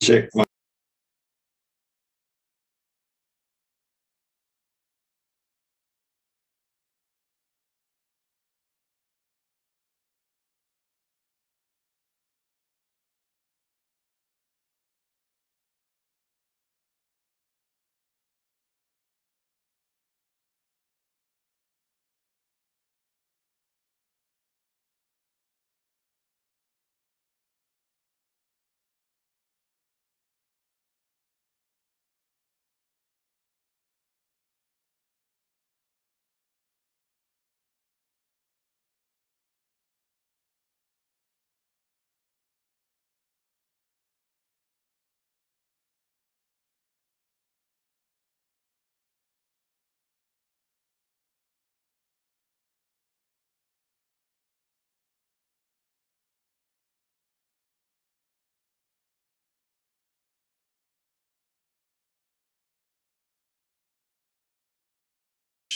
check my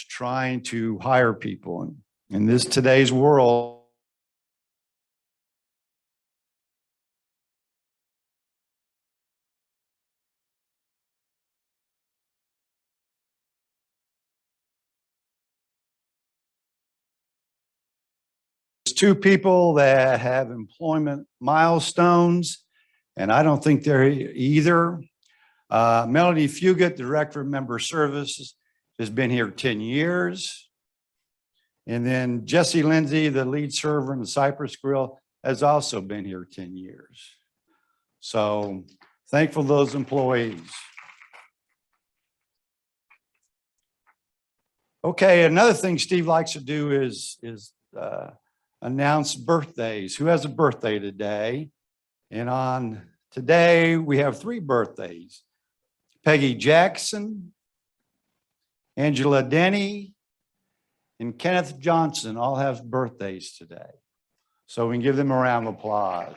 trying to hire people. And in this today's world, two people that have employment milestones, and I don't think they're either. Melody Fugit, Director of Member Services, has been here 10 years. And then Jesse Lindsay, the lead server in the Cypress Grill, has also been here 10 years. So thankful to those employees. Okay, another thing Steve likes to do is announce birthdays. Who has a birthday today? And on today, we have 3 birthdays. Peggy Jackson, Angela Denny, and Kenneth Johnson all have birthdays today. So we can give them a round of applause.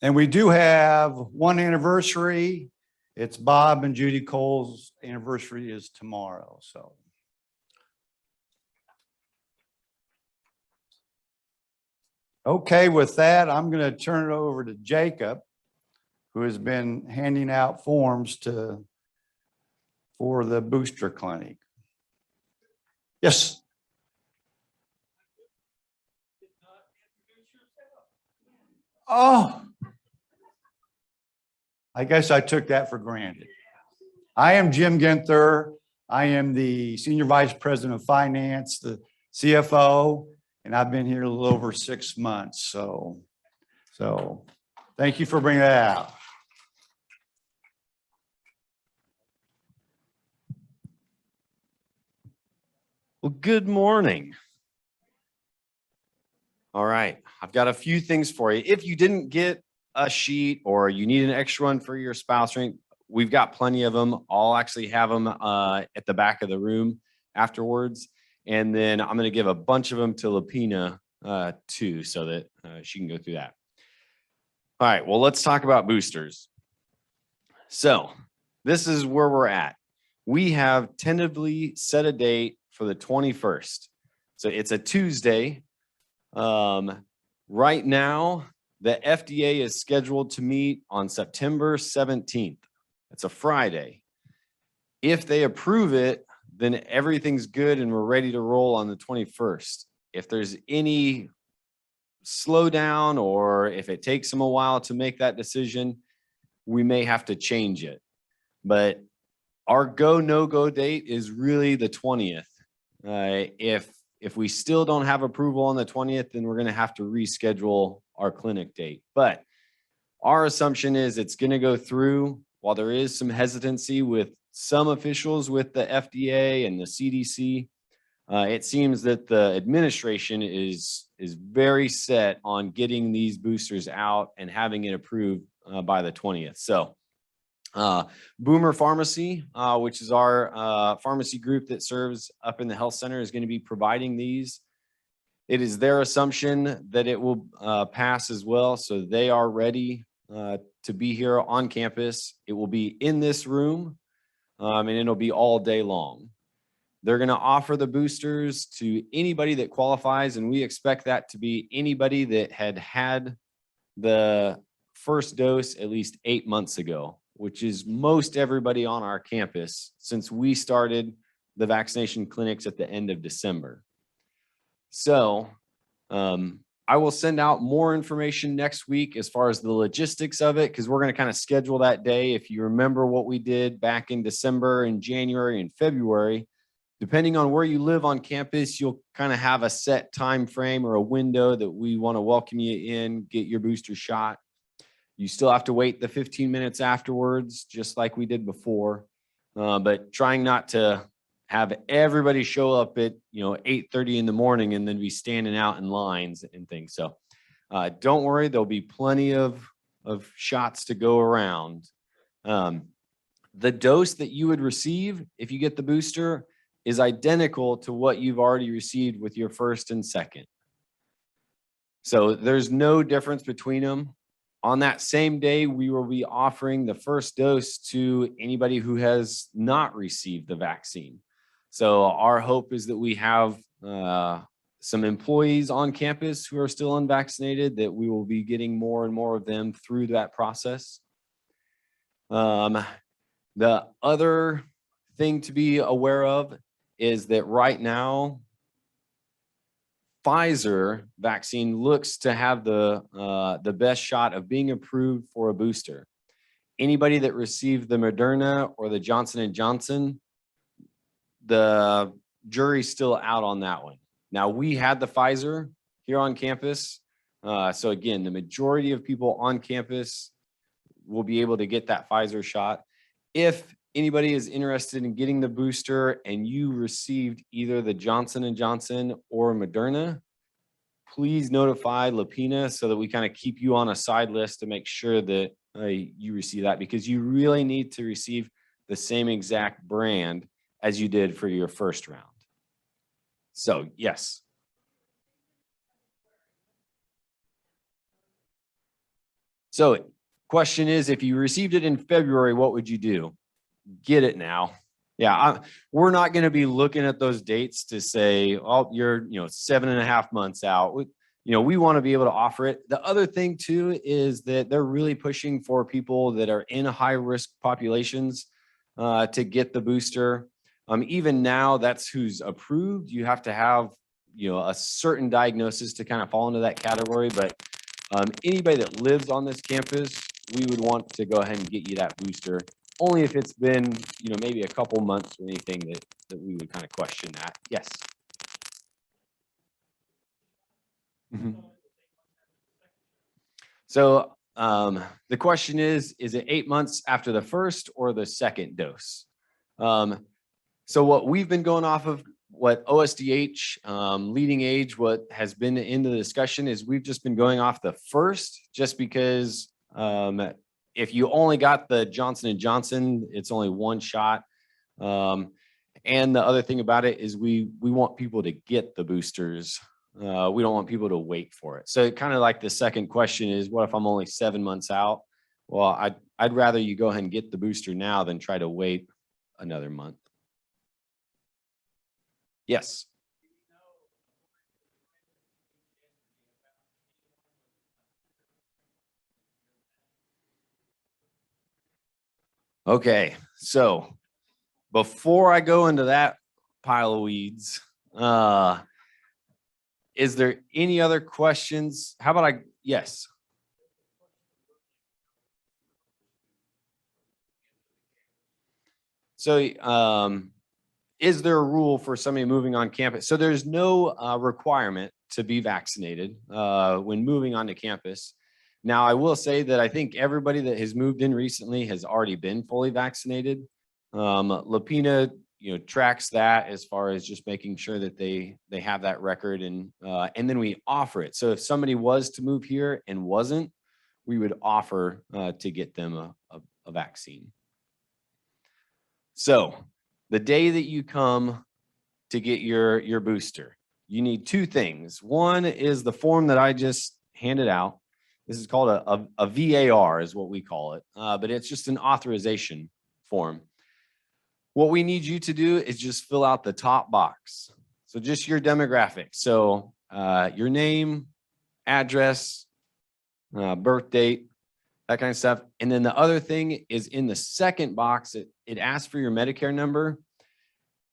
And we do have one anniversary. It's Bob and Judy Cole's anniversary is tomorrow. So. Okay, with that, I'm going to turn it over to Jacob, who has been handing out forms for the booster clinic. Yes. Oh, I guess I took that for granted. I am Jim Ginther. I am the Senior Vice President of Finance, the CFO, and I've been here a little over 6 months. So thank you for bringing that out. Well, good morning. All right, I've got a few things for you. If you didn't get a sheet or you need an extra one for your spouse drink, we've got plenty of them. I'll actually have them at the back of the room afterwards. And then I'm going to give a bunch of them to Lapina too, so that she can go through that. All right, well, let's talk about boosters. So this is where we're at. We have tentatively set a date for the 21st. So it's a Tuesday. Right now, the FDA is scheduled to meet on September 17th. It's a Friday. If they approve it, then everything's good and we're ready to roll on the 21st. If there's any slowdown or if it takes them a while to make that decision, we may have to change it. But our go, no-go date is really the 20th. If we still don't have approval on the 20th, then we're going to have to reschedule our clinic date. But our assumption is it's going to go through. While there is some hesitancy with some officials with the FDA and the CDC, it seems that the administration is very set on getting these boosters out and having it approved by the 20th. So Boomer Pharmacy, which is our pharmacy group that serves up in the health center, is going to be providing these. It is their assumption that it will pass as well. So they are ready to be here on campus. It will be in this room and it'll be all day long. They're going to offer the boosters to anybody that qualifies, and we expect that to be anybody that had the first dose at least 8 months ago, which is most everybody on our campus since we started the vaccination clinics at the end of December. So I will send out more information next week as far as the logistics of it, because we're going to kind of schedule that day. If you remember what we did back in December and January and February, depending on where you live on campus, you'll kind of have a set time frame or a window that we want to welcome you in, get your booster shot. You still have to wait the 15 minutes afterwards, just like we did before, but trying not to have everybody show up at 8:30 in the morning and then be standing out in lines and things. So don't worry, there'll be plenty of shots to go around. The dose that you would receive if you get the booster is identical to what you've already received with your first and second. So there's no difference between them. On that same day, we will be offering the first dose to anybody who has not received the vaccine. So our hope is that we have some employees on campus who are still unvaccinated, that we will be getting more and more of them through that process. The other thing to be aware of is that right now, Pfizer vaccine looks to have the best shot of being approved for a booster. Anybody that received the Moderna or the Johnson & Johnson, the jury's still out on that one. Now, we had the Pfizer here on campus. So again, the majority of people on campus will be able to get that Pfizer shot. If anybody is interested in getting the booster and you received either the Johnson & Johnson or Moderna, please notify Lapina so that we kind of keep you on a side list to make sure that you receive that, because you really need to receive the same exact brand as you did for your first round. So, yes. So, question is, if you received it in February, what would you do? Get it now. Yeah, we're not going to be looking at those dates to say, oh, you're 7.5 months out. We want to be able to offer it. The other thing too is that they're really pushing for people that are in high risk populations to get the booster. Even now, that's who's approved. You have to have a certain diagnosis to kind of fall into that category. But anybody that lives on this campus, we would want to go ahead and get you that booster. Only if it's been, maybe a couple months or anything that we would kind of question that. Yes. Mm-hmm. So the question is it 8 months after the first or the second dose? So what we've been going off of, what OSDH leading age, what has been in the discussion is we've just been going off the first, just because if you only got the Johnson & Johnson, it's only one shot. And the other thing about it is we want people to get the boosters. We don't want people to wait for it. So kind of like the second question is, what if I'm only 7 months out? Well, I'd rather you go ahead and get the booster now than try to wait another month. Yes. Okay, so before I go into that pile of weeds, is there any other questions? How about yes. So, is there a rule for somebody moving on campus? So there's no requirement to be vaccinated when moving onto campus. Now, I will say that I think everybody that has moved in recently has already been fully vaccinated. Lapina, tracks that as far as just making sure that they have that record, and then we offer it. So if somebody was to move here and wasn't, we would offer to get them a vaccine. So the day that you come to get your booster, you need two things. One is the form that I just handed out. This is called a VAR is what we call it, but it's just an authorization form. What we need you to do is just fill out the top box. So just your demographics. So your name, address, birth date, that kind of stuff. And then the other thing is in the second box, it asks for your Medicare number.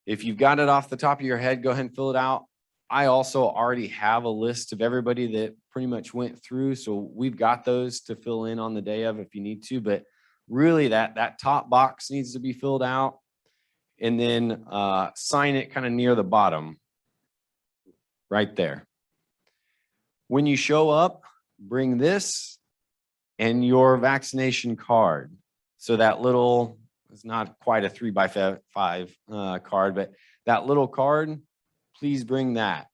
If you've got it off the top of your head, go ahead and fill it out. I also already have a list of everybody that pretty much went through. So we've got those to fill in on the day of if you need to, but really that top box needs to be filled out, and then sign it kind of near the bottom right there. When you show up, bring this and your vaccination card. So that little, it's not quite a 3x5 card, but that little card, please bring that.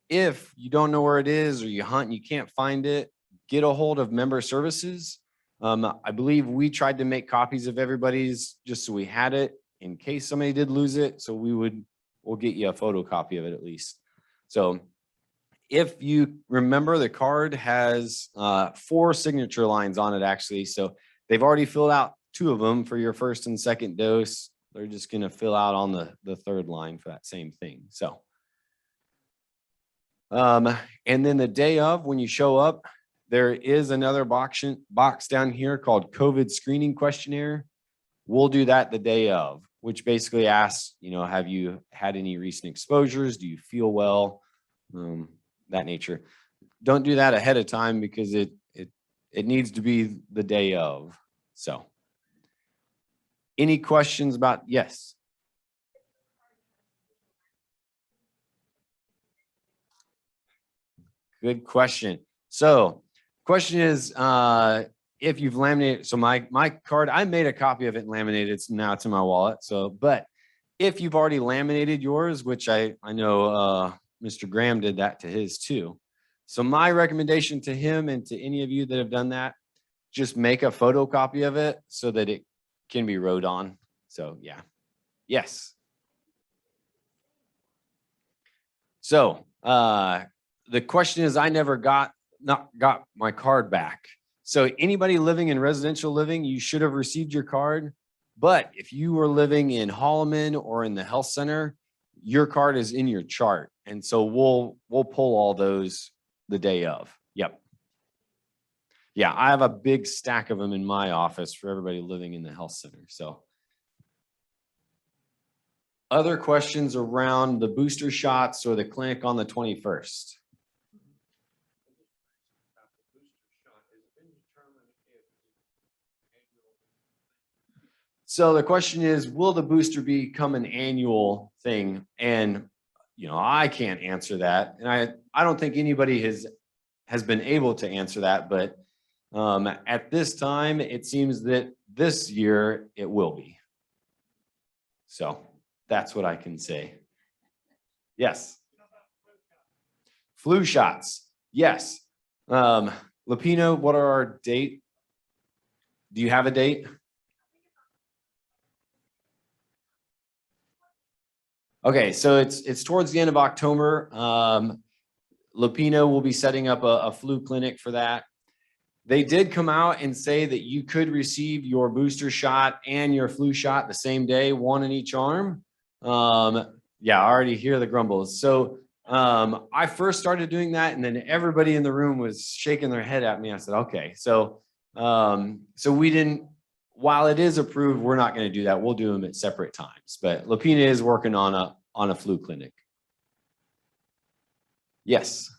If you don't know where it is or you hunt and you can't find it, get a hold of member services. I believe we tried to make copies of everybody's just so we had it in case somebody did lose it. So we'll get you a photocopy of it at least. So if you remember, the card has 4 signature lines on it actually. So they've already filled out 2 of them for your first and second dose. They're just going to fill out on the third line for that same thing. So, and then the day of, when you show up, there is another box down here called COVID screening questionnaire. We'll do that the day of, which basically asks, have you had any recent exposures? Do you feel well? That nature. Don't do that ahead of time because it needs to be the day of. So any questions about, yes? Good question. So question is, if you've laminated, so my card, I made a copy of it and laminated, now it's in my wallet. So, but if you've already laminated yours, which I know Mr. Graham did that to his too. So my recommendation to him and to any of you that have done that, just make a photocopy of it so that it can be wrote on. So yeah. Yes. So the question is, I never got my card back. So anybody living in residential living, you should have received your card. But if you were living in Holloman or in the health center, your card is in your chart. And so we'll pull all those the day of. Yep. Yeah, I have a big stack of them in my office for everybody living in the health center. So other questions around the booster shots or the clinic on the 21st? So the question is, will the booster become an annual thing? And, I can't answer that. And I don't think anybody has been able to answer that, but at this time, it seems that this year it will be. So that's what I can say. Yes. Flu shots. Yes. Lapino, what are our date? Do you have a date? Okay, so it's towards the end of October. Lapino will be setting up a flu clinic for that. They did come out and say that you could receive your booster shot and your flu shot the same day, one in each arm. Yeah, I already hear the grumbles. So I first started doing that, and then everybody in the room was shaking their head at me. I said, okay. So we didn't, while it is approved, we're not going to do that. We'll do them at separate times. But Lapina is working on a flu clinic. Yes.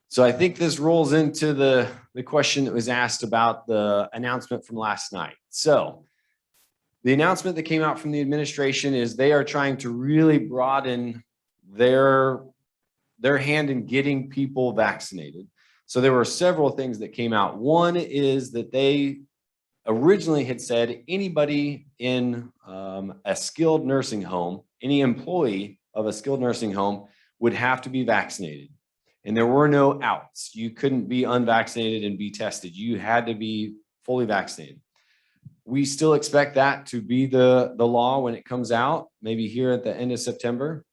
So I think this rolls into the question that was asked about the announcement from last night. So the announcement that came out from the administration is they are trying to really broaden their hand in getting people vaccinated. So there were several things that came out. One is that they originally had said anybody in a skilled nursing home, any employee of a skilled nursing home would have to be vaccinated. And there were no outs. You couldn't be unvaccinated and be tested. You had to be fully vaccinated. We still expect that to be the law when it comes out, maybe here at the end of September.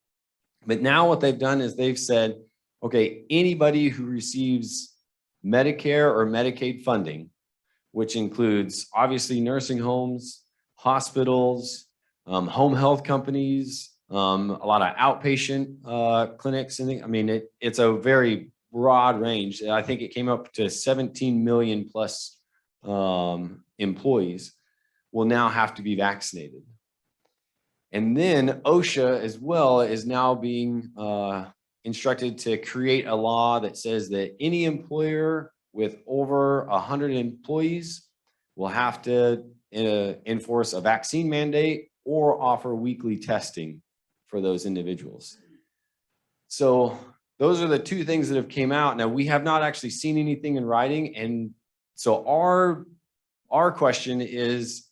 But now what they've done is they've said, Okay, anybody who receives Medicare or Medicaid funding, which includes obviously nursing homes, hospitals, home health companies, a lot of outpatient clinics. And I mean, it's a very broad range. I think it came up to 17 million plus employees will now have to be vaccinated. And then OSHA as well is now being instructed to create a law that says that any employer with over 100 employees will have to enforce a vaccine mandate or offer weekly testing for those individuals. So those are the two things that have came out. Now, we have not actually seen anything in writing. And so our question is,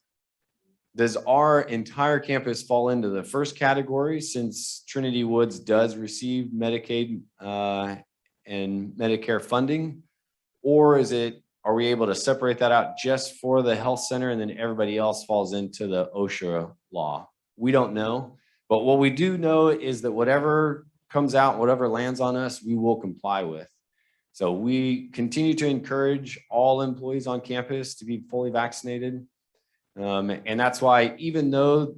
does our entire campus fall into the first category since Trinity Woods does receive Medicaid and Medicare funding? Or are we able to separate that out just for the health center and then everybody else falls into the OSHA law? We don't know. But what we do know is that whatever comes out, whatever lands on us, we will comply with. So we continue to encourage all employees on campus to be fully vaccinated. And that's why, even though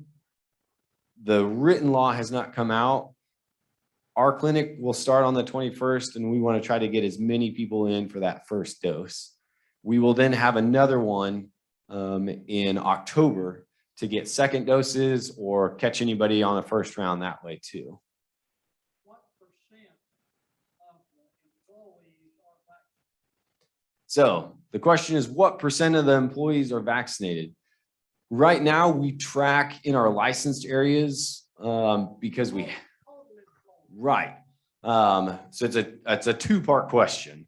the written law has not come out, our clinic will start on the 21st, and we want to try to get as many people in for that first dose. We will then have another one in October to get second doses or catch anybody on the first round that way too. What percent of the employees are vaccinated? So the question is, what percent of the employees are vaccinated? Right now, we track in our licensed areas because we, right. So it's a two-part question.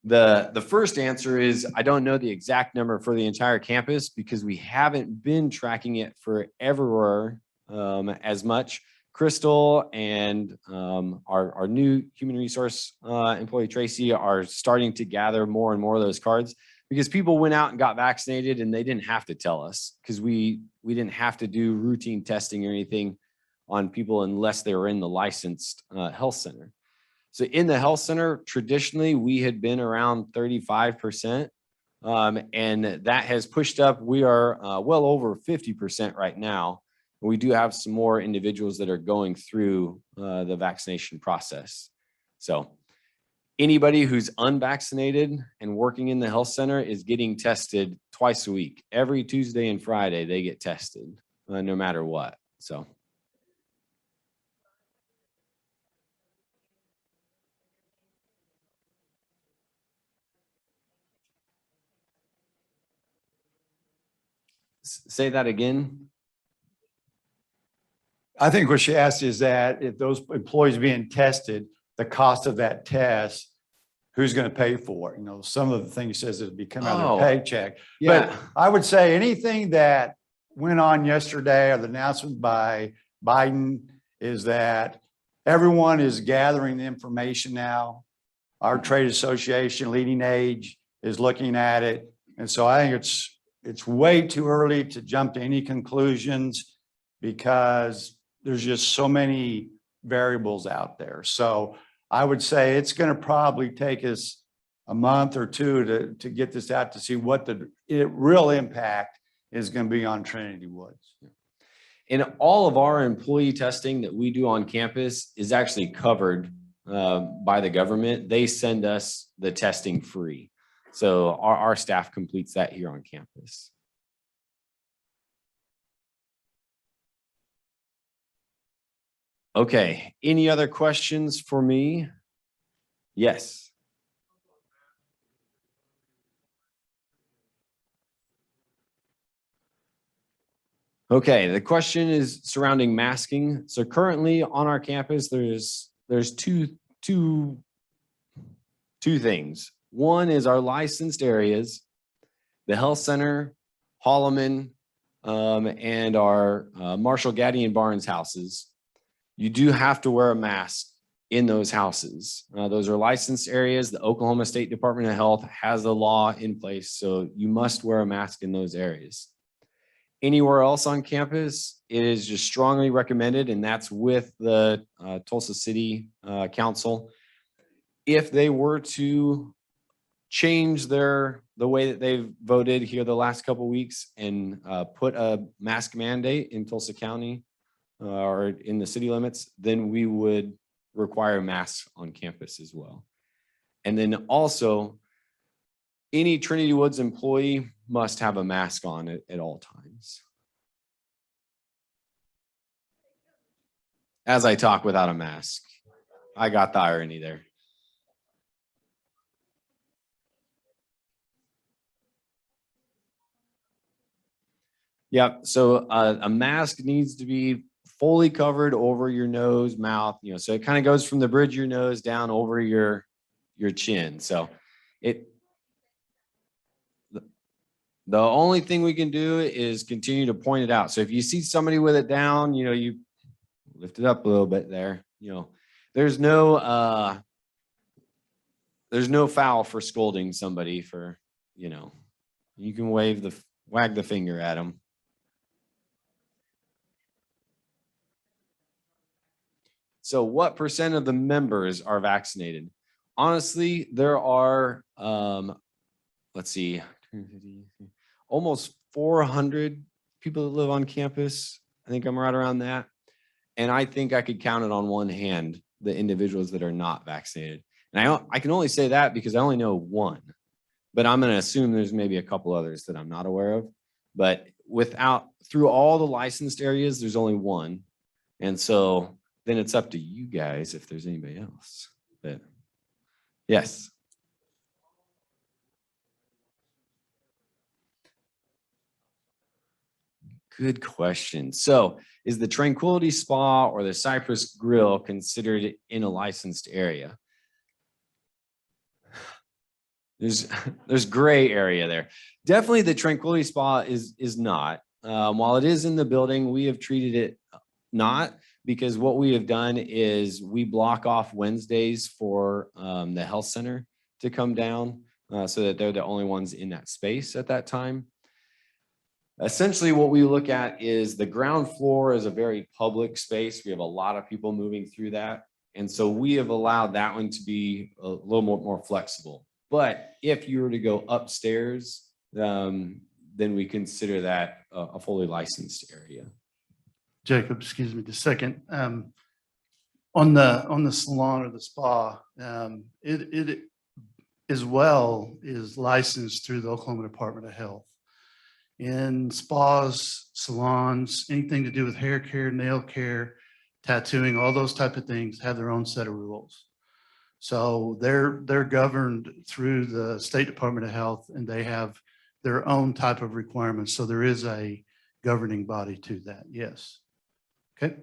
The first answer is, I don't know the exact number for the entire campus because we haven't been tracking it for everywhere as much. Crystal and our new human resource employee, Tracy, are starting to gather more and more of those cards, because people went out and got vaccinated and they didn't have to tell us, because we didn't have to do routine testing or anything on people unless they were in the licensed health center. So in the health center, traditionally, we had been around 35%, and that has pushed up. We are well over 50% right now. We do have some more individuals that are going through the vaccination process. So anybody who's unvaccinated and working in the health center is getting tested twice a week. Every Tuesday and Friday, they get tested no matter what. So. Say that again. I think what she asked is that if those employees being tested, the cost of that test, who's going to pay for it? You know, some of the things says it'll be coming out of their paycheck. Yeah. But I would say anything that went on yesterday, or the announcement by Biden, is that everyone is gathering the information now. Our trade association, Leading Age, is looking at it. And so I think it's way too early to jump to any conclusions, because there's just so many variables out there. So I would say it's going to probably take us a month or two to get this out, to see what the real impact is going to be on Trinity Woods. And all of our employee testing that we do on campus is actually covered by the government. They send us the testing free. So our staff completes that here on campus. Okay, any other questions for me? Yes. Okay, the question is surrounding masking. So currently on our campus, there's two things. One is our licensed areas, the health center, Holloman, and our Marshall, Gaddy, and Barnes houses. You do have to wear a mask in those houses. Those are licensed areas. The Oklahoma State Department of Health has a law in place, so you must wear a mask in those areas. Anywhere else on campus, it is just strongly recommended, and that's with the Tulsa City Council. If they were to change the way that they've voted here the last couple of weeks and put a mask mandate in Tulsa County or in the city limits, then we would require masks on campus as well. And then also, any Trinity Woods employee must have a mask on at all times. As I talk without a mask, I got the irony there. Yeah, so a mask needs to be fully covered over your nose, mouth, so it kind of goes from the bridge of your nose down over your chin. So the only thing we can do is continue to point it out. So if you see somebody with it down, you lift it up a little bit there. There's no foul for scolding somebody for, you can wag the finger at them. So what percent of the members are vaccinated? Honestly, there are, let's see, almost 400 people that live on campus. I think I'm right around that. And I think I could count it on one hand, the individuals that are not vaccinated. And I can only say that because I only know one, but I'm going to assume there's maybe a couple others that I'm not aware of. But through all the licensed areas, there's only one. And so then it's up to you guys if there's anybody else. But yes. Good question. So is the Tranquility Spa or the Cypress Grill considered in a licensed area? There's gray area there. Definitely the Tranquility Spa is not. While it is in the building, we have treated it not, because what we have done is we block off Wednesdays for the health center to come down so that they're the only ones in that space at that time. Essentially, what we look at is the ground floor is a very public space. We have a lot of people moving through that. And so we have allowed that one to be a little more flexible. But if you were to go upstairs, then we consider that a fully licensed area. Jacob, excuse me, just a second. On the salon or the spa, it as well is licensed through the Oklahoma Department of Health. In spas, salons, anything to do with hair care, nail care, tattooing, all those type of things have their own set of rules. So they're governed through the State Department of Health, and they have their own type of requirements. So there is a governing body to that. Yes. Okay.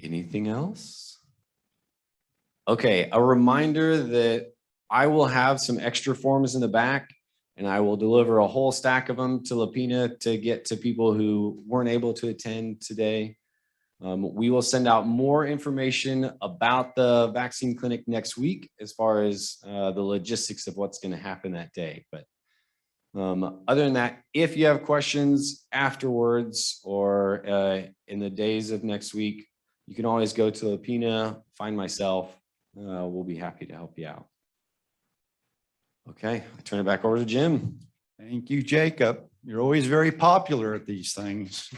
Anything else? Okay, a reminder that I will have some extra forms in the back, and I will deliver a whole stack of them to Lapina to get to people who weren't able to attend today. We will send out more information about the vaccine clinic next week as far as the logistics of what's going to happen that day. But other than that, if you have questions afterwards or in the days of next week, you can always go to Lapina, find myself. We'll be happy to help you out. Okay, I turn it back over to Jim. Thank you, Jacob. You're always very popular at these things.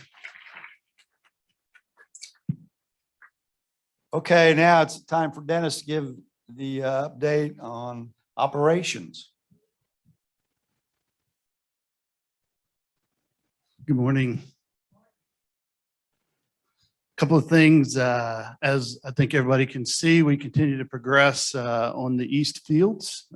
Okay, now it's time for Dennis to give the update on operations. Good morning. Couple of things, as I think everybody can see, we continue to progress on the east fields.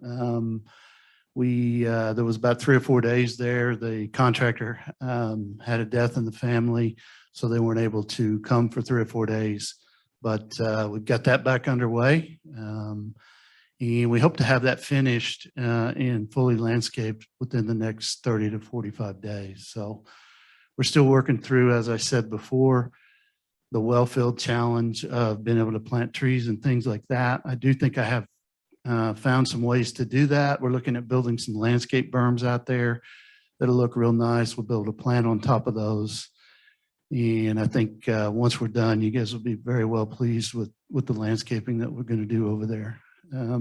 There was about 3 or 4 days there. The contractor had a death in the family, so they weren't able to come for 3 or 4 days. But we've got that back underway, and we hope to have that finished and fully landscaped within the next 30 to 45 days. So we're still working through, as I said before, the well field challenge of being able to plant trees and things like that. I do think I have found some ways to do that. We're looking at building some landscape berms out there that'll look real nice. We'll be able to plant on top of those. And I think once we're done, you guys will be very well pleased with the landscaping that we're going to do over there. A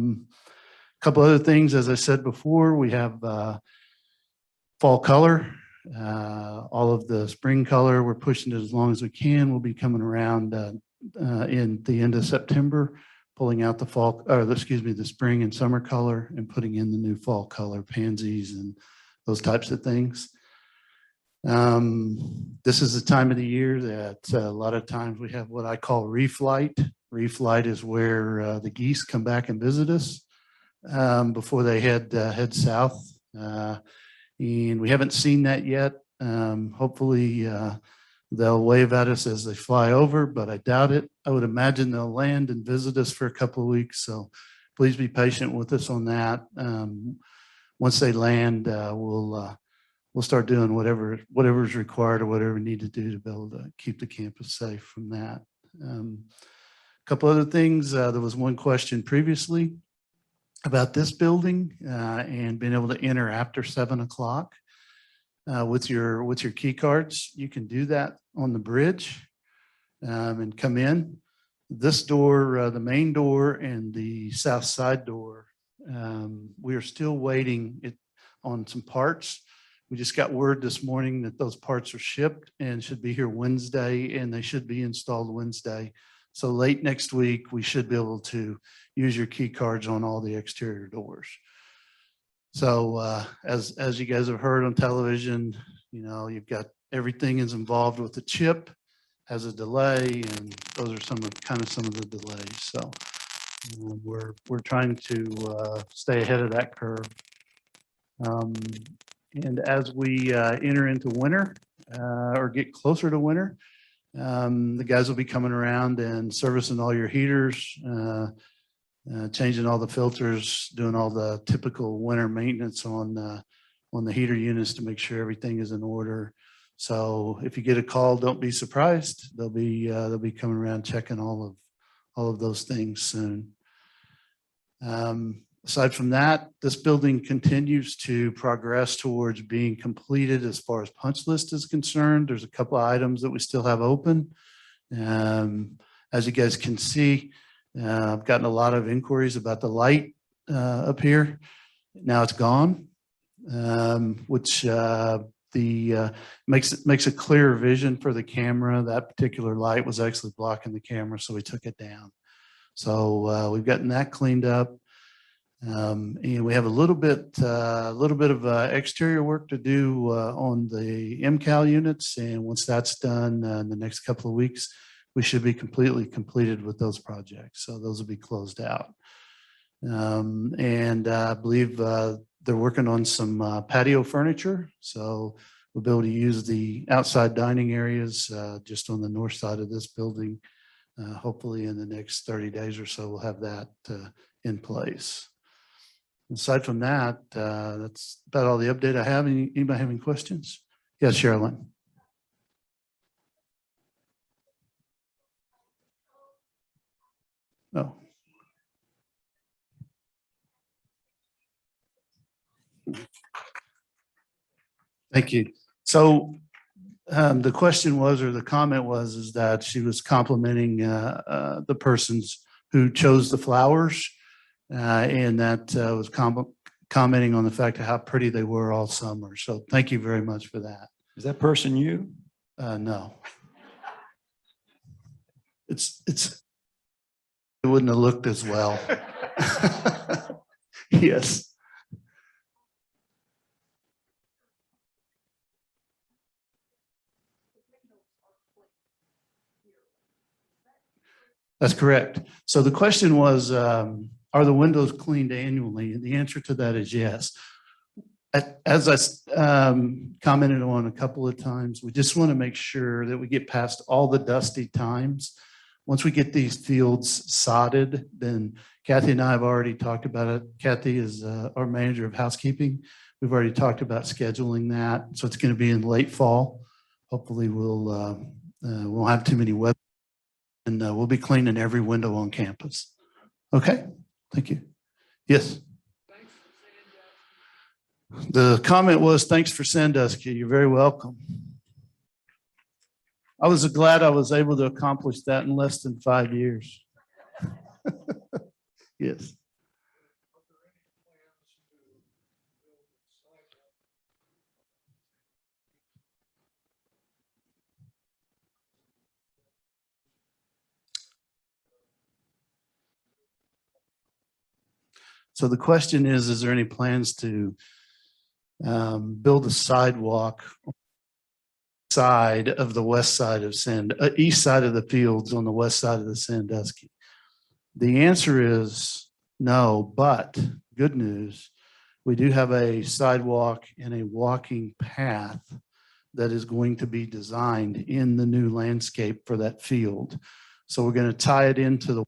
couple other things, as I said before, we have fall color. All of the spring color, we're pushing it as long as we can. We'll be coming around in the end of September, pulling out the fall, or excuse me, the spring and summer color and putting in the new fall color, pansies and those types of things. This is the time of the year that a lot of times we have what I call reef light. Reef light is where the geese come back and visit us before they head south. And we haven't seen that yet. Hopefully they'll wave at us as they fly over, but I doubt it. I would imagine they'll land and visit us for a couple of weeks. So please be patient with us on that. Once they land, we'll start doing whatever is required or whatever we need to do to be able to keep the campus safe from that. A couple other things. There was one question previously about this building and being able to enter after 7 o'clock with your key cards. You can do that on the bridge and come in. This door, the main door and the south side door, we are still waiting on some parts. We just got word this morning that those parts are shipped and should be here Wednesday, and they should be installed Wednesday. So late next week, we should be able to use your key cards on all the exterior doors. So as you guys have heard on television, you know, you've got everything is involved with the chip, has a delay, and those are some of the delays. So we're trying to stay ahead of that curve. And as we enter into winter or get closer to winter, the guys will be coming around and servicing all your heaters, changing all the filters, doing all the typical winter maintenance on the heater units to make sure everything is in order. So if you get a call, don't be surprised. They'll be coming around checking all of those things soon. Aside from that, this building continues to progress towards being completed as far as punch list is concerned. There's a couple of items that we still have open. As you guys can see, I've gotten a lot of inquiries about the light up here. Now it's gone, which makes a clearer vision for the camera. That particular light was actually blocking the camera, so we took it down. So we've gotten that cleaned up. And we have a little bit of exterior work to do on the MCAL units. And once that's done in the next couple of weeks, we should be completely completed with those projects. So those will be closed out. And I believe they're working on some patio furniture. So we'll be able to use the outside dining areas just on the north side of this building. Hopefully in the next 30 days or so, we'll have that in place. Aside from that, that's about all the update I have. Anybody have any questions? Yes, Sherilyn. No. Thank you. So the question was, or the comment was, is that she was complimenting the persons who chose the flowers. And that was commenting on the fact of how pretty they were all summer. So thank you very much for that. Is that person you? No. It wouldn't have looked as well. Yes. That's correct. So the question was, are the windows cleaned annually? And the answer to that is yes. As I commented on a couple of times, we just want to make sure that we get past all the dusty times. Once we get these fields sodded, then Kathy and I have already talked about it. Kathy is our manager of housekeeping. We've already talked about scheduling that. So it's going to be in late fall. Hopefully we'll won't have too many weather, and we'll be cleaning every window on campus. Okay, thank you. Yes. Thanks for saying that. The comment was, thanks for Sandusky. You're very welcome. I was glad I was able to accomplish that in less than 5 years. Yes. So the question is there any plans to build a sidewalk side of the west side of east side of the fields on the west side of the Sandusky? The answer is no, but good news, we do have a sidewalk and a walking path that is going to be designed in the new landscape for that field. So we're going to tie it into the,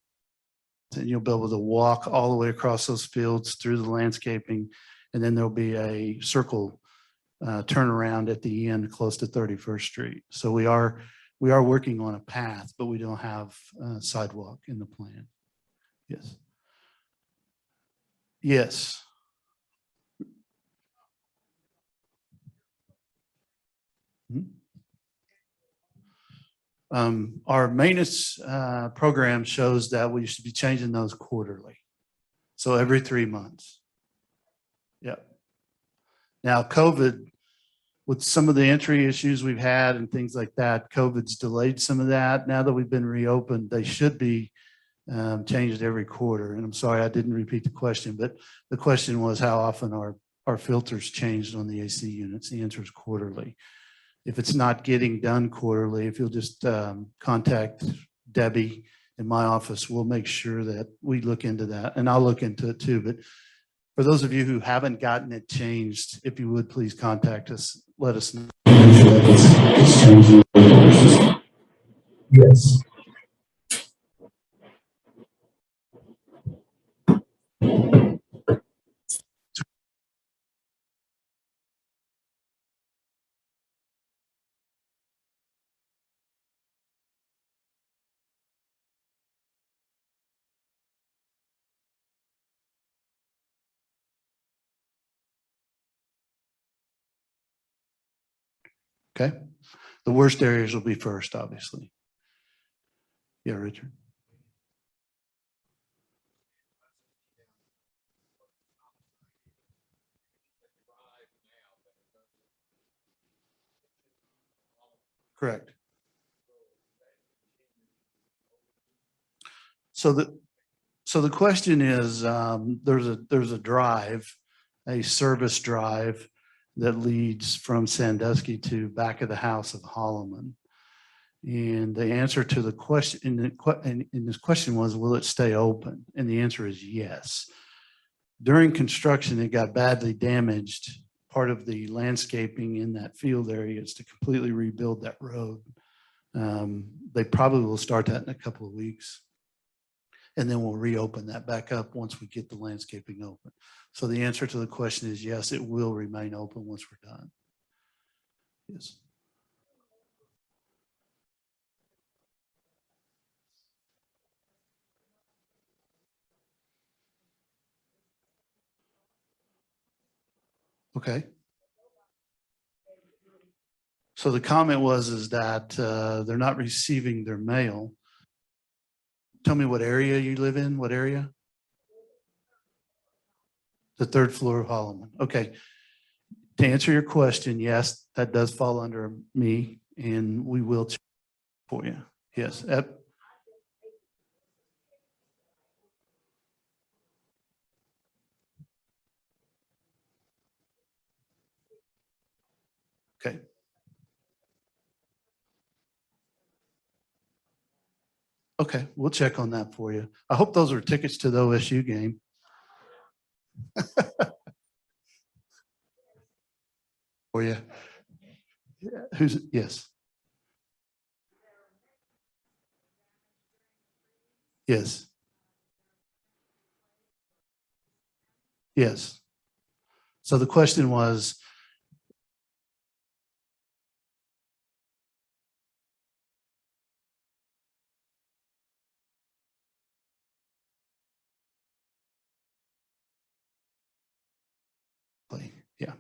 and you'll be able to walk all the way across those fields through the landscaping. And then there'll be a circle turnaround at the end close to 31st Street. So we are working on a path, but we don't have a sidewalk in the plan. Yes. Yes. Our maintenance program shows that we should be changing those quarterly. So every 3 months. Yeah. Now, COVID, with some of the entry issues we've had and things like that, COVID's delayed some of that. Now that we've been reopened, they should be changed every quarter. And I'm sorry, I didn't repeat the question, but the question was how often are filters changed on the AC units? The answer is quarterly. If it's not getting done quarterly, if you'll just contact Debbie in my office, we'll make sure that we look into that, and I'll look into it too. But for those of you who haven't gotten it changed, if you would please contact us, let us know. Yes. Okay. The worst areas will be first, obviously. Yeah, Richard. Correct. So the question is, there's a drive, a service drive that leads from Sandusky to back of the house of Holloman. And the answer to the question in this question was, will it stay open? And the answer is yes. During construction, it got badly damaged. Part of the landscaping in that field area is to completely rebuild that road. They probably will start that in a couple of weeks. And then we'll reopen that back up once we get the landscaping open. So the answer to the question is yes, it will remain open once we're done. Yes. Okay. So the comment is that they're not receiving their mail. Tell me what area you live in. What area? The third floor of Holloman. Okay. To answer your question, yes, that does fall under me, and we will check for you. Yes. Okay. Okay, we'll check on that for you. I hope those are tickets to the OSU game. For you. Yeah. Yes. Yes. Yes. So the question was, Yeah.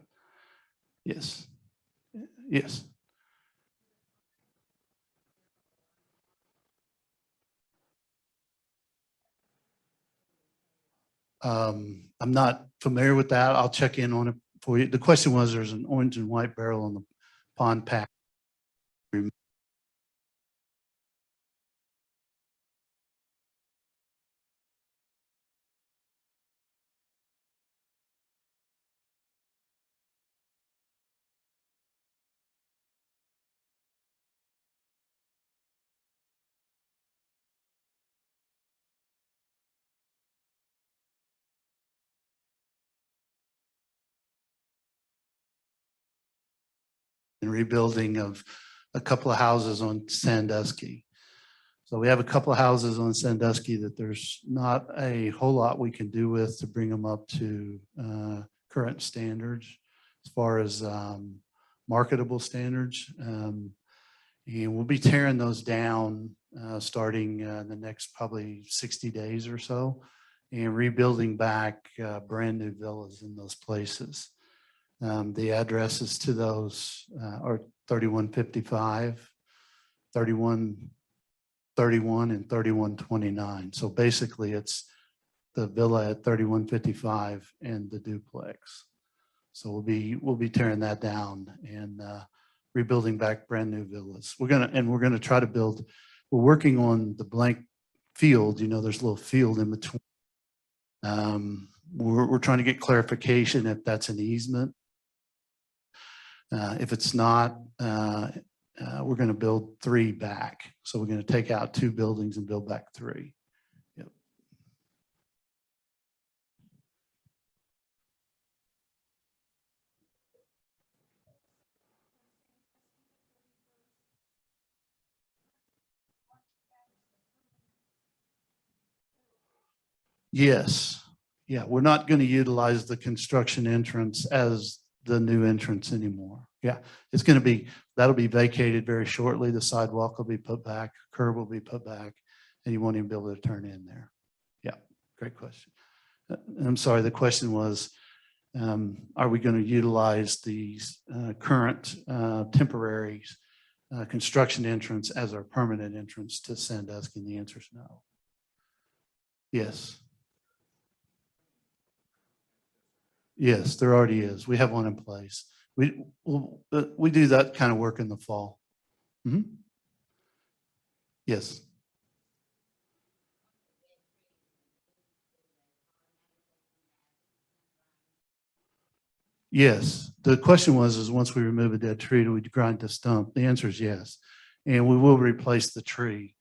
Yes. Yes. I'm not familiar with that. I'll check in on it for you. The question was, there's an orange and white barrel on the pond pack. And rebuilding of a couple of houses on Sandusky. So we have a couple of houses on Sandusky that there's not a whole lot we can do with to bring them up to current standards as far as marketable standards. And we'll be tearing those down starting the next probably 60 days or so and rebuilding back brand new villas in those places. The addresses to those are 3155, 3131, and 3129. So basically it's the villa at 3155 and the duplex. So we'll be tearing that down and rebuilding back brand new villas. We're gonna try to build, we're working on the blank field, you know, there's a little field in between. We're trying to get clarification if that's an easement. If it's not, we're going to build 3 back. So we're going to take out 2 buildings and build back 3. Yep. Yes. Yeah, we're not going to utilize the construction entrance as the new entrance anymore. Yeah, it's going to be, that'll be vacated very shortly. The sidewalk will be put back, curb will be put back, and you won't even be able to turn in there. Yeah, great question. I'm sorry, the question was, are we going to utilize these current temporary construction entrance as our permanent entrance to Sandusky? And the answer is no. Yes. Yes, there already is. We have one in place. We do that kind of work in the fall. Mhm. Yes. Yes. The question was, is once we remove a dead tree, do we grind the stump? The answer is yes. And we will replace the tree.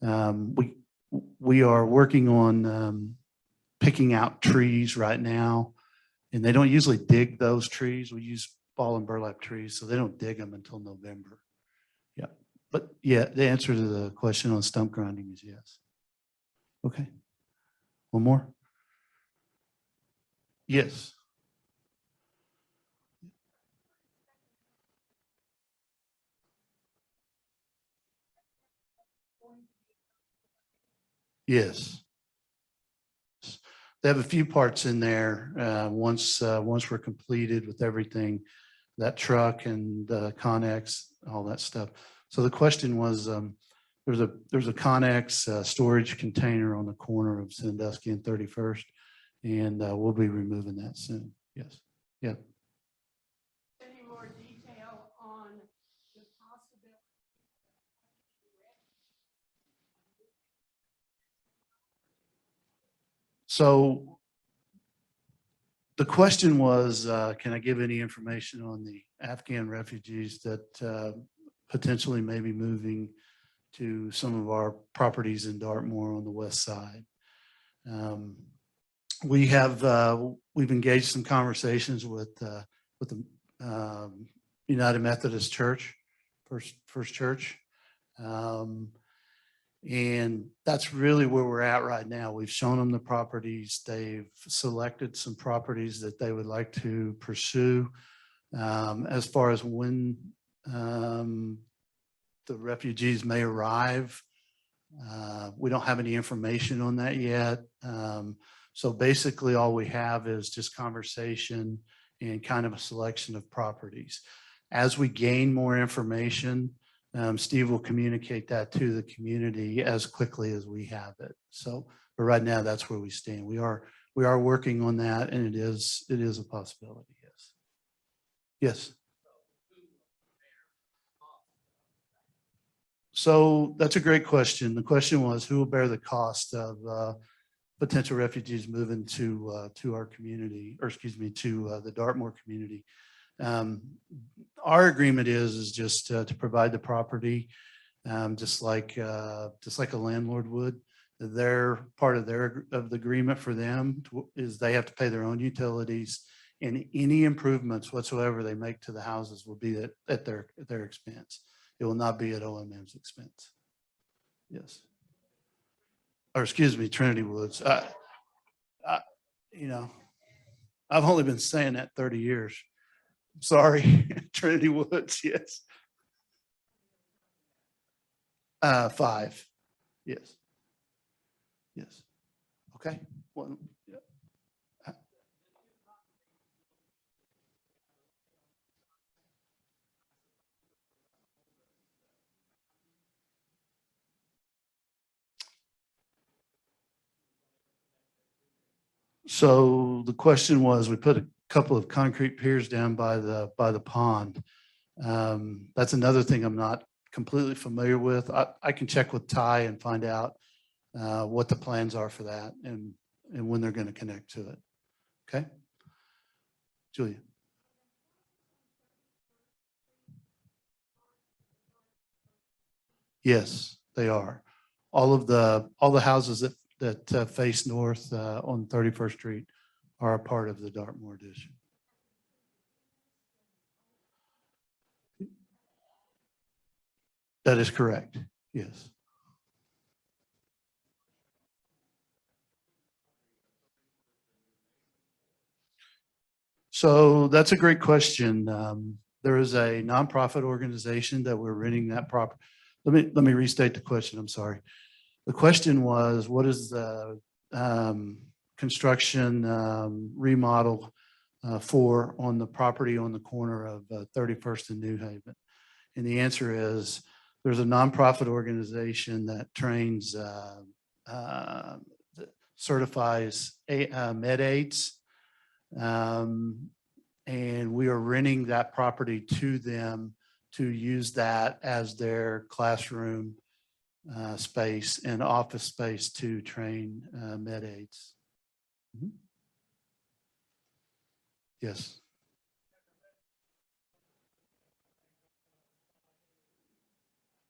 We are working on picking out trees right now, and they don't usually dig those trees. We use ball and burlap trees, so they don't dig them until November. Yeah. But yeah, the answer to the question on stump grinding is yes. Okay. One more? Yes. Yes. They have a few parts in there. Once we're completed with everything, that truck and Connex, all that stuff. So the question was, there's a Connex storage container on the corner of Sandusky and 31st, and we'll be removing that soon. Yes. Yeah. Any more detail on the possibility? So the question was, can I give any information on the Afghan refugees that potentially may be moving to some of our properties in Dartmoor on the west side? We've engaged some conversations with the United Methodist Church, First Church. And that's really where we're at right now. We've shown them the properties. They've selected some properties that they would like to pursue. As far as when the refugees may arrive, we don't have any information on that yet. So basically all we have is just conversation and kind of a selection of properties. As we gain more information, Steve will communicate that to the community as quickly as we have it. So, but right now, that's where we stand. We are working on that, and it is a possibility. Yes. Yes. So that's a great question. The question was, who will bear the cost of potential refugees moving to our community, or excuse me, to the Dartmoor community? Our agreement is just to provide the property, just like a landlord would. Their part of the agreement for them is they have to pay their own utilities, and any improvements whatsoever they make to the houses will be at their expense. It will not be at OMM's expense. Yes. Or excuse me, Trinity Woods. You know, I've only been saying that 30 years. Sorry, Trinity Woods, yes. 5, yes. Yes. Okay. Well, yeah. So the question was, we put a couple of concrete piers down by the pond. That's another thing I'm not completely familiar with. I can check with Ty and find out what the plans are for that and when they're going to connect to it. Okay. Julia. Yes, they are. All the houses that face north on 31st Street are a part of the Dartmoor addition. That is correct. Yes. So that's a great question. There is a nonprofit organization that we're renting that property. Let me restate the question. I'm sorry. The question was, what is the construction remodel for on the property on the corner of 31st and New Haven? And the answer is, there's a nonprofit organization that trains, certifies med aids. And we are renting that property to them to use that as their classroom space and office space to train med aids. Mhm. Yes.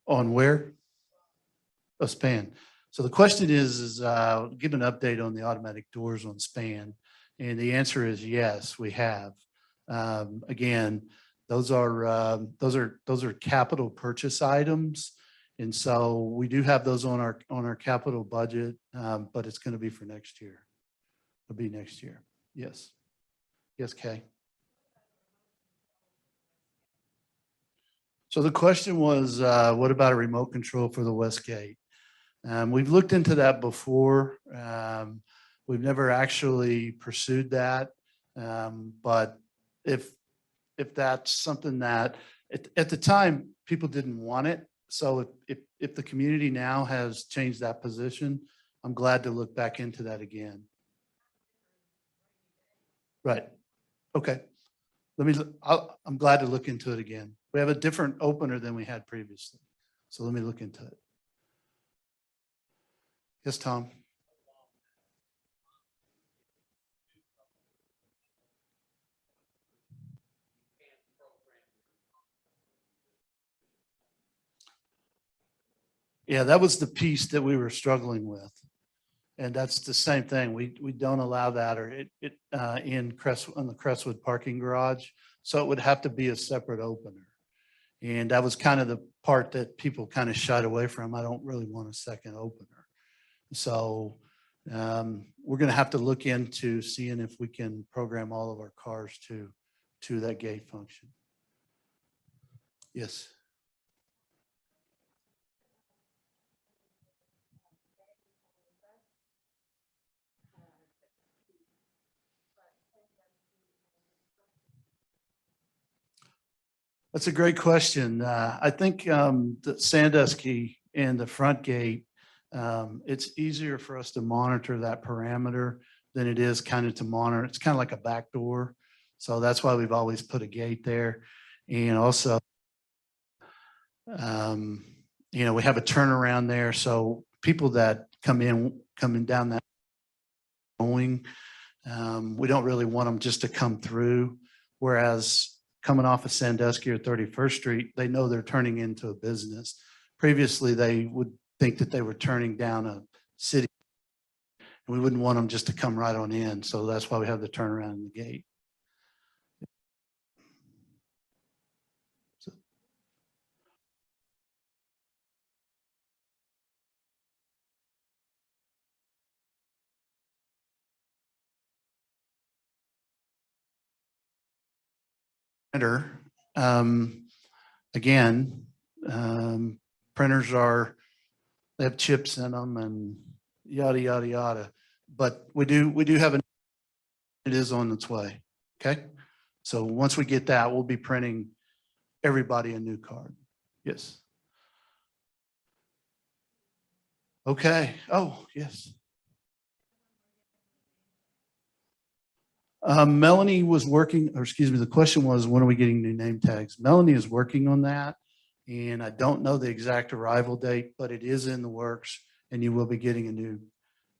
On where? A span. So the question is give an update on the automatic doors on span. And the answer is yes, we have. Again, those are capital purchase items. And so we do have those on our capital budget, but it's going to be for next year. It'll be next year. Yes. Yes, Kay. So the question was, what about a remote control for the West Gate? We've looked into that before. We've never actually pursued that. But if that's something that at the time people didn't want it. So if the community now has changed that position, I'm glad to look back into that again. Right. Okay. I'm glad to look into it again. We have a different opener than we had previously. So let me look into it. Yes, Tom. Yeah, that was the piece that we were struggling with. And that's the same thing. We don't allow that or on the Crestwood parking garage. So it would have to be a separate opener. And that was kind of the part that people kind of shied away from. I don't really want a second opener. So we're going to have to look into seeing if we can program all of our cars to that gate function. Yes. That's a great question. I think the Sandusky and the front gate, it's easier for us to monitor that parameter than it is kind of to monitor. It's kind of like a back door. So that's why we've always put a gate there. And also, we have a turnaround there. So people that coming down that going, we don't really want them just to come through. Whereas coming off of Sandusky or 31st Street, they know they're turning into a business. Previously, they would think that they were turning down a city. We wouldn't want them just to come right on in. So that's why we have the turnaround in the gate. Printer, again, printers they have chips in them and yada, yada, yada. But we do have it is on its way. Okay. So once we get that, we'll be printing everybody a new card. Yes. Okay. Oh, yes. Melanie was working, or excuse me, the question was, when are we getting new name tags? Melanie is working on that. And I don't know the exact arrival date, but it is in the works and you will be getting a new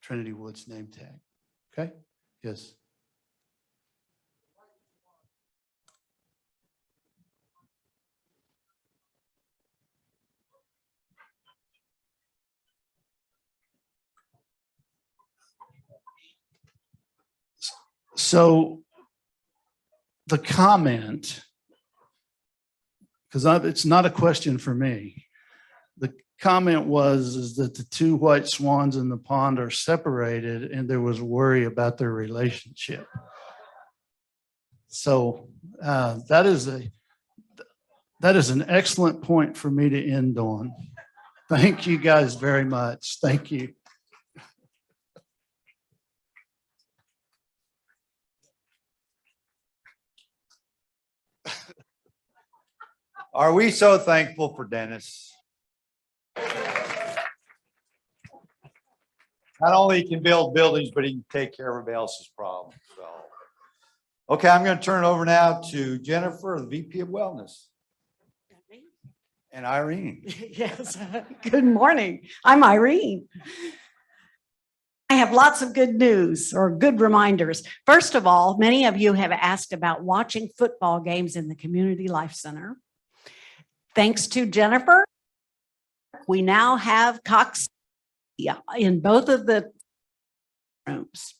Trinity Woods name tag. Okay. Yes. So the comment, because it's not a question for me. The comment is that the two white swans in the pond are separated and there was worry about their relationship. So that is an excellent point for me to end on. Thank you guys very much. Thank you. Are we so thankful for Dennis? Not only he can build buildings, but he can take care of everybody else's problems. So, okay, I'm going to turn it over now to Jennifer, the VP of Wellness, and Irene. Yes, good morning. I'm Irene. I have lots of good news or good reminders. First of all, many of you have asked about watching football games in the Community Life Center. Thanks to Jennifer, we now have Cox in both of the rooms.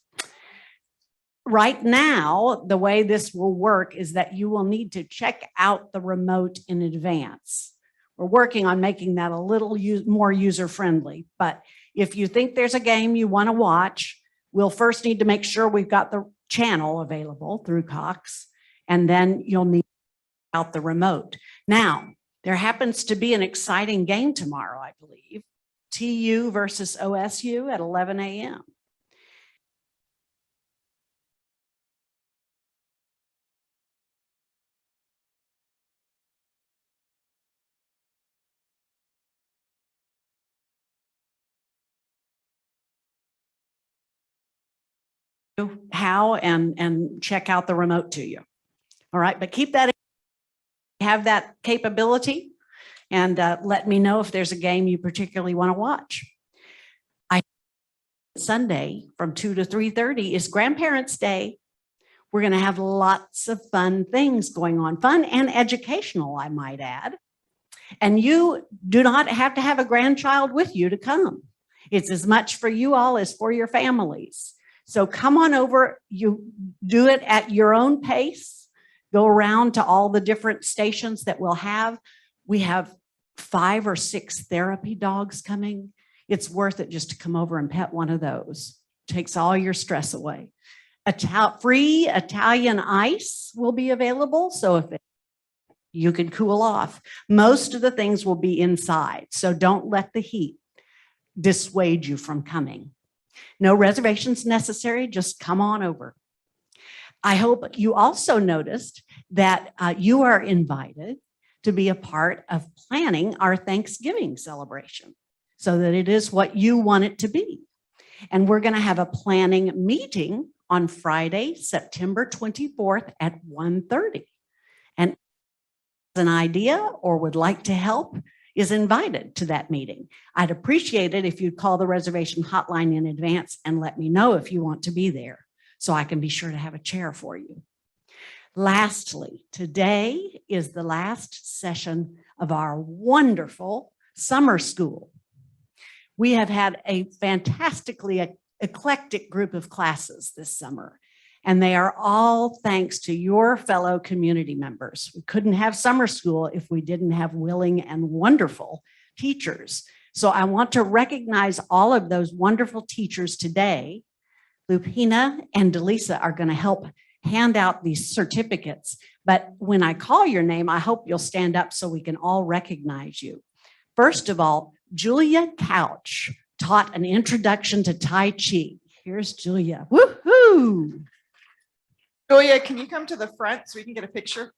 Right now, the way this will work is that you will need to check out the remote in advance. We're working on making that a little more user-friendly, but if you think there's a game you want to watch, we'll first need to make sure we've got the channel available through Cox, and then you'll need out the remote. Now, there happens to be an exciting game tomorrow, I believe. TU versus OSU at 11 a.m. How and check out the remote to you. All right, but keep that, have that capability, and let me know if there's a game you particularly want to watch. Sunday from 2 to 3:30 is Grandparents' Day. We're going to have lots of fun things going on, fun and educational, I might add. And you do not have to have a grandchild with you to come. It's as much for you all as for your families. So come on over. You do it at your own pace. Go around to all the different stations that we'll have. We have 5 or 6 therapy dogs coming. It's worth it just to come over and pet one of those. Takes all your stress away. Free Italian ice will be available. So if you can cool off, most of the things will be inside. So don't let the heat dissuade you from coming. No reservations necessary. Just come on over. I hope you also noticed that you are invited to be a part of planning our Thanksgiving celebration so that it is what you want it to be. And we're going to have a planning meeting on Friday, September 24th at 1:30. And an idea or would like to help is invited to that meeting. I'd appreciate it if you'd call the reservation hotline in advance and let me know if you want to be there so I can be sure to have a chair for you. Lastly, today is the last session of our wonderful summer school. We have had a fantastically eclectic group of classes this summer, and they are all thanks to your fellow community members. We couldn't have summer school if we didn't have willing and wonderful teachers. So I want to recognize all of those wonderful teachers today. Lupina and Delisa are going to help hand out these certificates. But when I call your name, I hope you'll stand up so we can all recognize you. First of all, Julia Couch taught an introduction to Tai Chi. Here's Julia. Woohoo! Julia, can you come to the front so we can get a picture?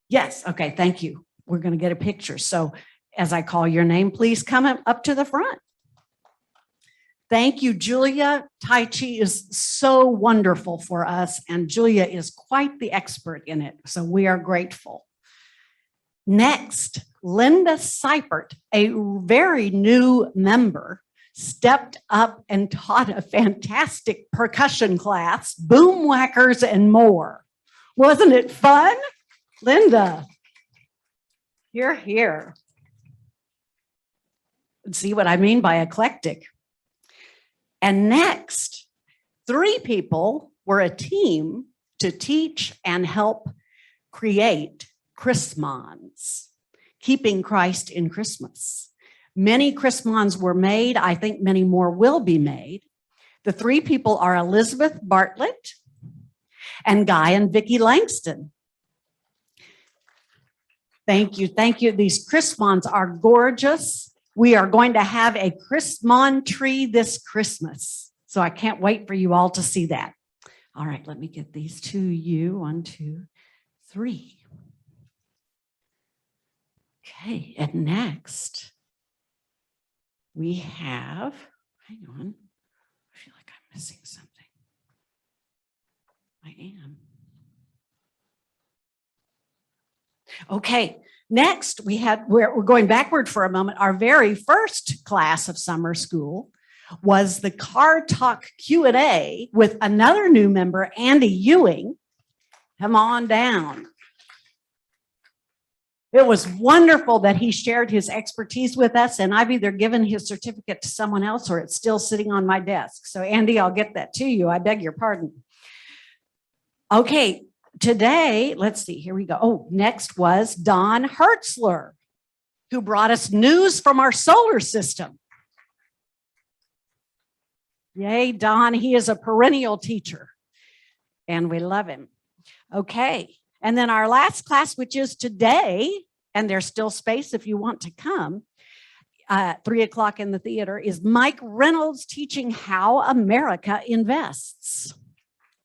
Yes, okay, thank you. We're going to get a picture. So as I call your name, please come up to the front. Thank you, Julia. Tai Chi is so wonderful for us, and Julia is quite the expert in it, so we are grateful. Next, Linda Seipert, a very new member, stepped up and taught a fantastic percussion class, boom whackers and more. Wasn't it fun? Linda, you're here. See what I mean by eclectic. And next, 3 people were a team to teach and help create Chrismons, keeping Christ in Christmas. Many Chrismons were made. I think many more will be made. The 3 people are Elizabeth Bartlett and Guy and Vicki Langston. Thank you. Thank you. These Chrismons are gorgeous. We are going to have a Chrismon tree this Christmas. So I can't wait for you all to see that. All right, let me get these to you. 1, 2, 3. Okay, and next we have, hang on, I feel like I'm missing something. I am. Okay, next we're going backward for a moment. Our very first class of summer school was the Car Talk Q&A with another new member, Andy Ewing. Come on down. It was wonderful that he shared his expertise with us, and I've either given his certificate to someone else or it's still sitting on my desk. So Andy, I'll get that to you. I beg your pardon. Okay, today, let's see, here we go. Oh, next was Don Hertzler, who brought us news from our solar system. Yay, Don, he is a perennial teacher, and we love him. Okay, and then our last class, which is today, and there's still space if you want to come, 3 o'clock in the theater, is Mike Reynolds teaching how America invests.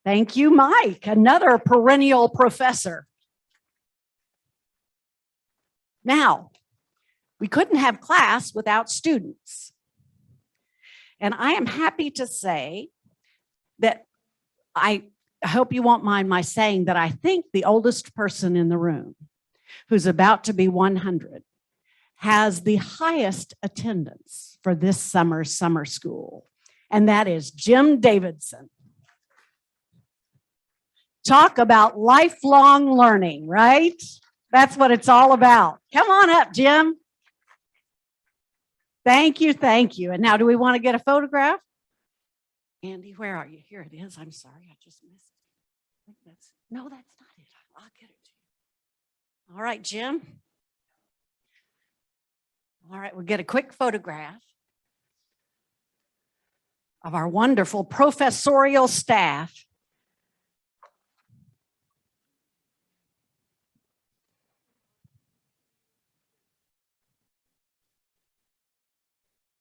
Thank you, Mike, another perennial professor. Now, we couldn't have class without students. And I am happy to say that I hope you won't mind my saying that I think the oldest person in the room, who's about to be 100, has the highest attendance for this summer's summer school. And that is Jim Davidson. Talk about lifelong learning, right? That's what it's all about. Come on up, Jim. Thank you, thank you. And now, do we want to get a photograph? Andy, where are you? Here it is. I'm sorry, I just missed it. No, that's not it. I'll get it to you. All right, Jim. All right, we'll get a quick photograph of our wonderful professorial staff.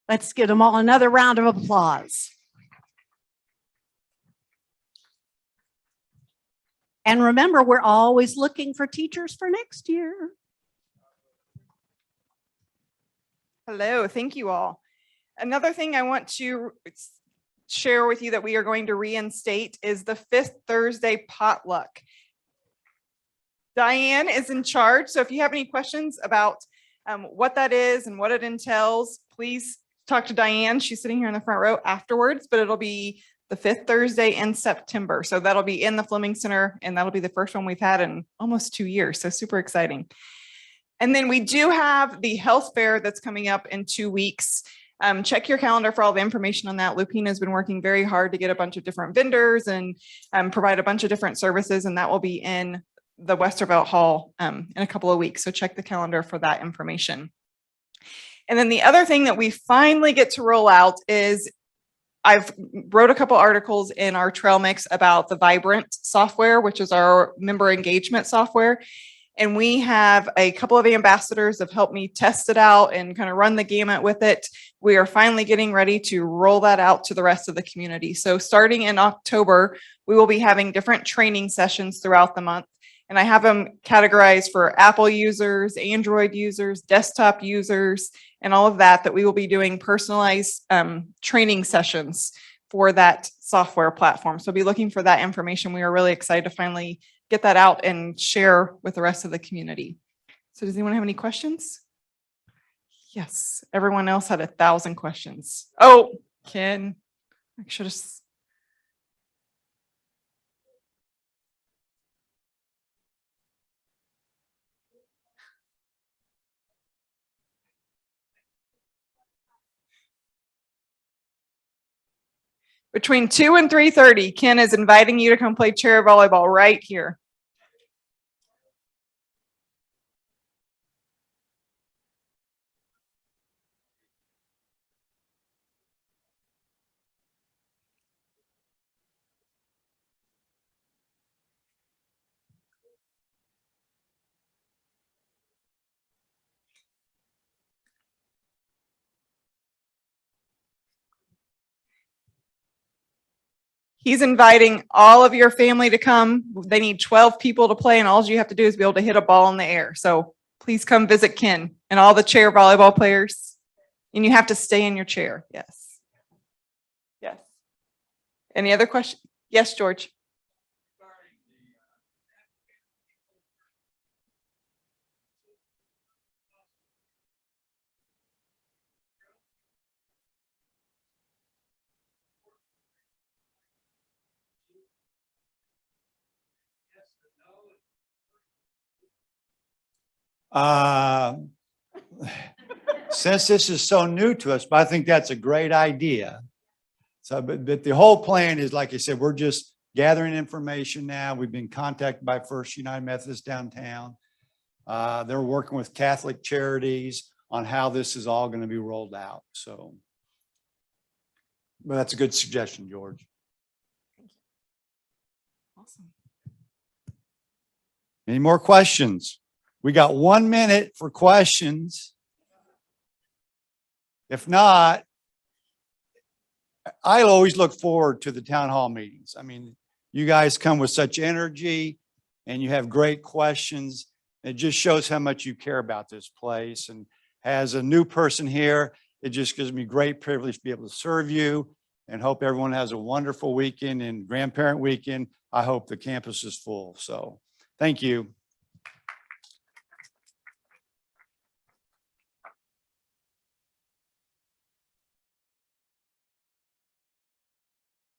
Let's give them all another round of applause. And remember, we're always looking for teachers for next year. Hello, thank you all. Another thing I want to share with you that we are going to reinstate is the 5th Thursday potluck. Diane is in charge, so if you have any questions about what that is and what it entails, please talk to Diane. She's sitting here in the front row afterwards, but it'll be the 5th Thursday in September. So that'll be in the Fleming Center, and that'll be the first one we've had in almost 2 years. So super exciting. And then we do have the health fair that's coming up in 2 weeks. Check your calendar for all the information on that. Lupina has been working very hard to get a bunch of different vendors and provide a bunch of different services, and that will be in the Westervelt Hall in a couple of weeks. So check the calendar for that information. And then the other thing that we finally get to roll out is I've wrote a couple articles in our Trail Mix about the Vibrant software, which is our member engagement software. And we have a couple of ambassadors that have helped me test it out and kind of run the gamut with it. We are finally getting ready to roll that out to the rest of the community. So starting in October, we will be having different training sessions throughout the month. And I have them categorized for Apple users, Android users, desktop users, and all of that we will be doing personalized training sessions for that software platform. So be looking for that information. We are really excited to finally get that out and share with the rest of the community. So does anyone have any questions? Yes, everyone else had 1,000 questions. Oh, Ken, I should have. Between 2 and 3:30, Ken is inviting you to come play chair volleyball right here. He's inviting all of your family to come. They need 12 people to play, and all you have to do is be able to hit a ball in the air. So please come visit Ken and all the chair volleyball players. And you have to stay in your chair. Yes. Yes. Any other questions? Yes, George. Since this is so new to us, but I think that's a great idea. So, but the whole plan is, like I said, we're just gathering information now. We've been contacted by First United Methodist downtown. They're working with Catholic Charities on how this is all going to be rolled out. So, but that's a good suggestion, George. Awesome. Any more questions? We got 1 minute for questions. If not, I always look forward to the town hall meetings. I mean, you guys come with such energy and you have great questions. It just shows how much you care about this place. And as a new person here, it just gives me great privilege to be able to serve you, and hope everyone has a wonderful weekend and grandparent weekend. I hope the campus is full. So thank you.